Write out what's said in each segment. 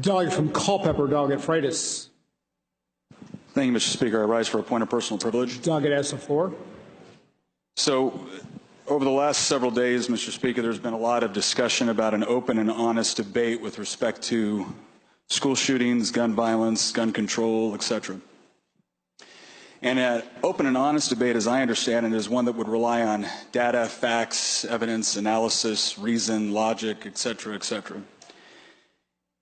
Delegate from Culpeper, Delegate Freitas. Thank you, Mr. Speaker. I rise for a point of personal privilege. Delegate has the floor. So, over the last several days, Mr. Speaker, there's been a lot of discussion about an open and honest debate with respect to school shootings, gun violence, gun control, etc. And an open and honest debate, as I understand it, is one that would rely on data, facts, evidence, analysis, reason, logic, etc., etc.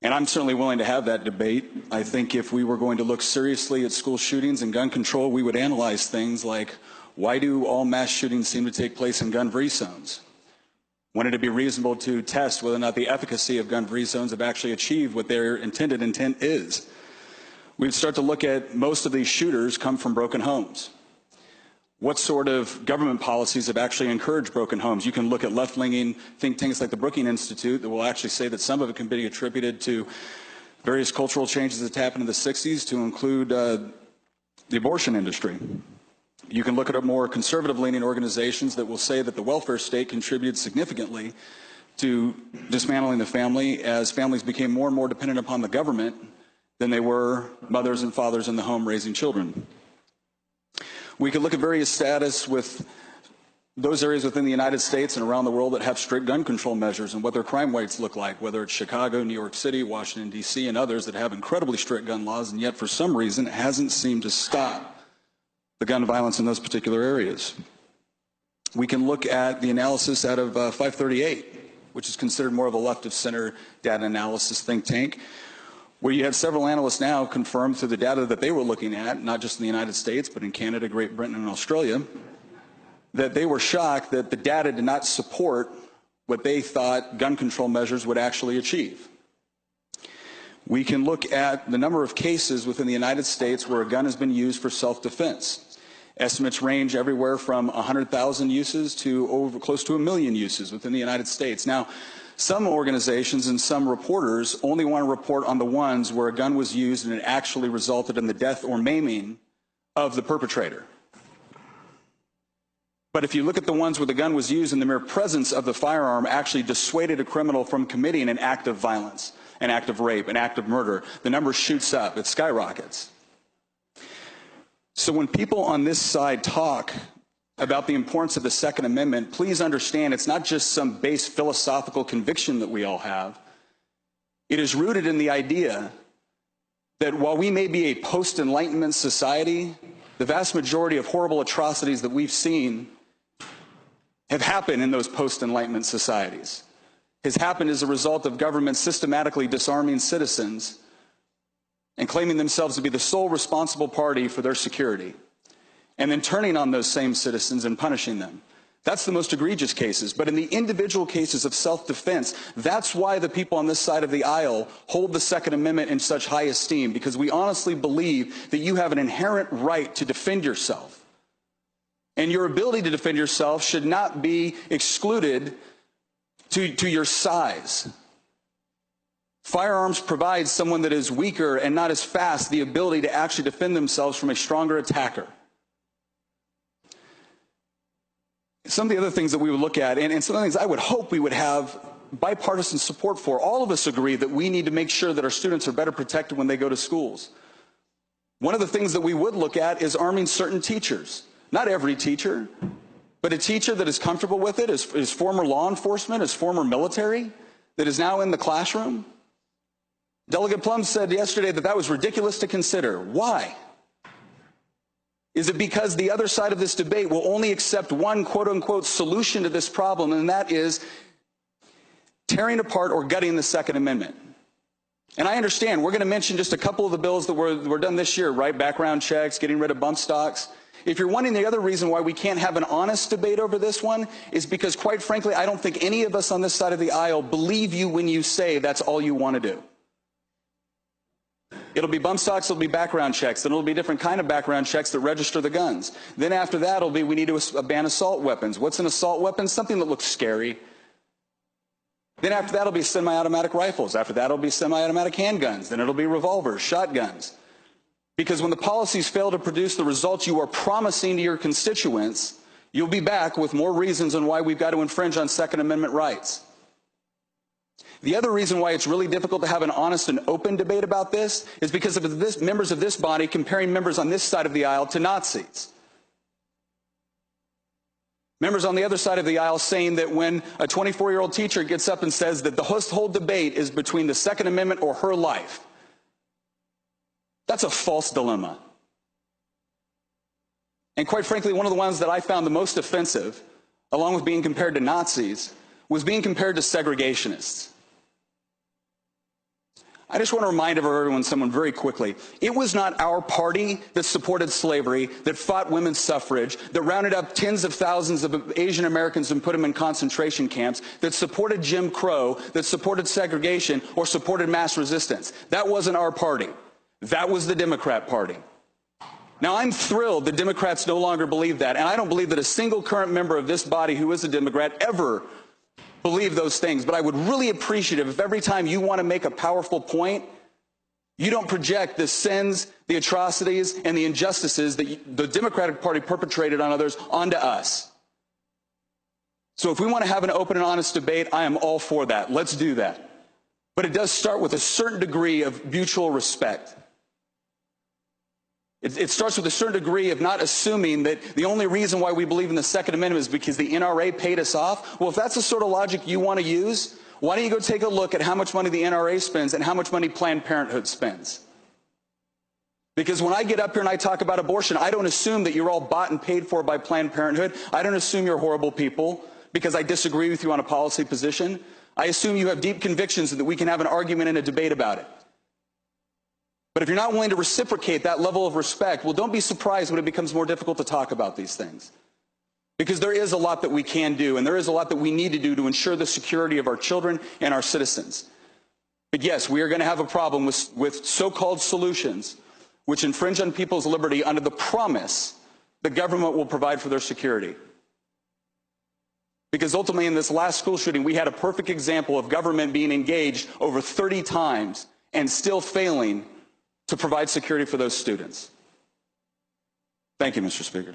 And I'm certainly willing to have that debate. I think if we were going to look seriously at school shootings and gun control, we would analyze things like, why do all mass shootings seem to take place in gun-free zones? Wouldn't it be reasonable to test whether or not the efficacy of gun-free zones have actually achieved what their intended intent is? We'd start to look at most of these shooters come from broken homes. What sort of government policies have actually encouraged broken homes? You can look at left-leaning think tanks like the Brookings Institute that will actually say that some of it can be attributed to various cultural changes that happened in the 60s, to include the abortion industry. You can look at more conservative-leaning organizations that will say that the welfare state contributed significantly to dismantling the family as families became more and more dependent upon the government than they were mothers and fathers in the home raising children. We could look at various status with those areas within the United States and around the world that have strict gun control measures and what their crime rates look like, whether it's Chicago, New York City, Washington, D.C., and others that have incredibly strict gun laws, and yet for some reason it hasn't seemed to stop the gun violence in those particular areas. We can look at the analysis out of 538, which is considered more of a left-of-center data analysis think tank, where you have several analysts now confirm through the data that they were looking at, not just in the United States, but in Canada, Great Britain, and Australia, that they were shocked that the data did not support what they thought gun control measures would actually achieve. We can look at the number of cases within the United States where a gun has been used for self-defense. Estimates range everywhere from 100,000 uses to close to 1 million uses within the United States. Now, some organizations and some reporters only want to report on the ones where a gun was used and it actually resulted in the death or maiming of the perpetrator. But if you look at the ones where the gun was used and the mere presence of the firearm actually dissuaded a criminal from committing an act of violence, an act of rape, an act of murder, the number shoots up, it skyrockets. So when people on this side talk about the importance of the Second Amendment, please understand it's not just some base philosophical conviction that we all have. It is rooted in the idea that while we may be a post-Enlightenment society, the vast majority of horrible atrocities that we've seen have happened in those post-Enlightenment societies. Has happened as a result of government systematically disarming citizens and claiming themselves to be the sole responsible party for their security, and then turning on those same citizens and punishing them. That's the most egregious cases. But in the individual cases of self-defense, that's why the people on this side of the aisle hold the Second Amendment in such high esteem, because we honestly believe that you have an inherent right to defend yourself. And your ability to defend yourself should not be excluded to your size. Firearms provide someone that is weaker and not as fast the ability to actually defend themselves from a stronger attacker. Some of the other things that we would look at, and some of the things I would hope we would have bipartisan support for. All of us agree that we need to make sure that our students are better protected when they go to schools. One of the things that we would look at is arming certain teachers. Not every teacher, but a teacher that is comfortable with it, is former law enforcement, is former military, that is now in the classroom. Delegate Plum said yesterday that that was ridiculous to consider. Why? Is it because the other side of this debate will only accept one quote-unquote solution to this problem, and that is tearing apart or gutting the Second Amendment? And I understand, we're going to mention just a couple of the bills that were done this year, right? Background checks, getting rid of bump stocks. If you're wondering the other reason why we can't have an honest debate over this one is because, quite frankly, I don't think any of us on this side of the aisle believe you when you say that's all you want to do. It'll be bump stocks, it'll be background checks, then it'll be different kind of background checks that register the guns. Then after that, it'll be we need to ban assault weapons. What's an assault weapon? Something that looks scary. Then after that, it'll be semi-automatic rifles. After that, it'll be semi-automatic handguns. Then it'll be revolvers, shotguns. Because when the policies fail to produce the results you are promising to your constituents, you'll be back with more reasons on why we've got to infringe on Second Amendment rights. The other reason why it's really difficult to have an honest and open debate about this is because of this, members of this body comparing members on this side of the aisle to Nazis. Members on the other side of the aisle saying that when a 24-year-old teacher gets up and says that the whole debate is between the Second Amendment or her life, that's a false dilemma. And quite frankly, one of the ones that I found the most offensive, along with being compared to Nazis, was being compared to segregationists. I just want to remind everyone someone very quickly. It was not our party that supported slavery, that fought women's suffrage, that rounded up tens of thousands of Asian Americans and put them in concentration camps, that supported Jim Crow, that supported segregation, or supported mass resistance. That wasn't our party. That was the Democrat Party. Now, I'm thrilled that Democrats no longer believe that, and I don't believe that a single current member of this body who is a Democrat ever believe those things, but I would really appreciate it if every time you want to make a powerful point, you don't project the sins, the atrocities, and the injustices that the Democratic Party perpetrated on others onto us. So if we want to have an open and honest debate, I am all for that. Let's do that. But it does start with a certain degree of mutual respect. It starts with a certain degree of not assuming that the only reason why we believe in the Second Amendment is because the NRA paid us off. Well, if that's the sort of logic you want to use, why don't you go take a look at how much money the NRA spends and how much money Planned Parenthood spends? Because when I get up here and I talk about abortion, I don't assume that you're all bought and paid for by Planned Parenthood. I don't assume you're horrible people because I disagree with you on a policy position. I assume you have deep convictions and that we can have an argument and a debate about it. But if you're not willing to reciprocate that level of respect, well, don't be surprised when it becomes more difficult to talk about these things. Because there is a lot that we can do, and there is a lot that we need to do to ensure the security of our children and our citizens. But yes, we are going to have a problem with so-called solutions which infringe on people's liberty under the promise the government will provide for their security. Because ultimately in this last school shooting, we had a perfect example of government being engaged over 30 times and still failing to provide security for those students. Thank you, Mr. Speaker.